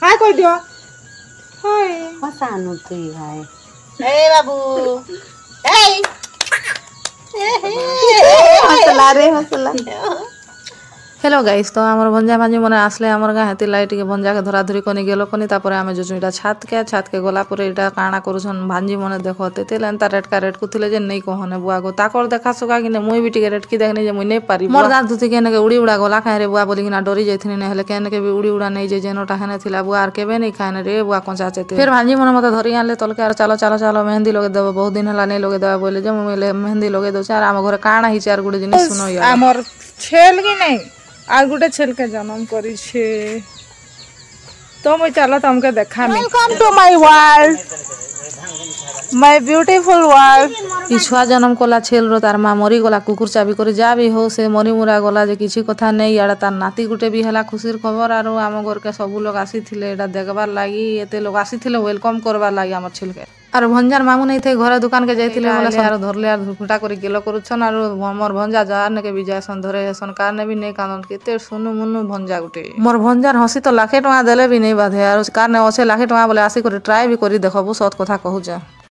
हाय कह दियो हाय हसानु तुई भाई ए बाबू ए हसला रे हसला हेलो गाइस तो आमर भंजा भांजी मने आसले आमर गाँ हेती लाइट के भंजा के धराधरी कनी गेलो कनी तापरे आमे जोजु इटा छात के गला परे इटा काणा करूछन भांजी मने देखो तेते लेनता रेट का रेट कुथिले जे नहीं कहने बुआ गो ताकर देखा सुगा कि मुई भी टिके रेट की देखने जे मुई नहीं पारी मोर दांत दुती केने के उड़ी उड़ा गला खाए रे बुआ बोली किना डरी जाइथिनी ने हेले केने के भी उड़ी उड़ा नहीं जे जेनोटा हेने थिला बुआ आर केबे नहीं खाने रे बुआ कंचा चेते फिर भांजी मने मते धरी आनले तलके आर चलो चलो चलो मेहंदी लगे देबो बहुत दिन हला नहीं लगे देबा बोले जे मुई मेहंदी लगे दो चार आम घरे काणा हि चार गुडे जिनिस सुनो यार आमर छेल की नहीं आर गुटे छेल के जन्म करी छे तो मुई चलो तुमके देखा welcome to my world my beautiful world इ छुआ जन्म कला छेल रो तार माँ मरी गला कुकुर चाबी करी जा भी हो से मरी मुरा गला जे किछि कथा नहीं यार तार नाती गुटे भी हला खुशीर खबर आरो आम घर के सब लोग आसी थिले एटा देखबार लागी एते लोग आसी थिले वेलकम करबार लागी हमर छेल के आर भंजार मामू नहीं थे घरे दुकान के जाइथिले बोले यार धरले यार धुरफुटा करी गेलो करूछन आर हमर भंजा जार ने के भी जायसन धरे हसन कार ने भी नहीं कानन केते सुनु मुनु भंजा गुटे मोर भंजार हसी तो लाखे टका देले भी नहीं बाधे आर कार ने 80 लाख टका बोले आसी करे ट्राई भी करी देखबो सत कथा कहू जा।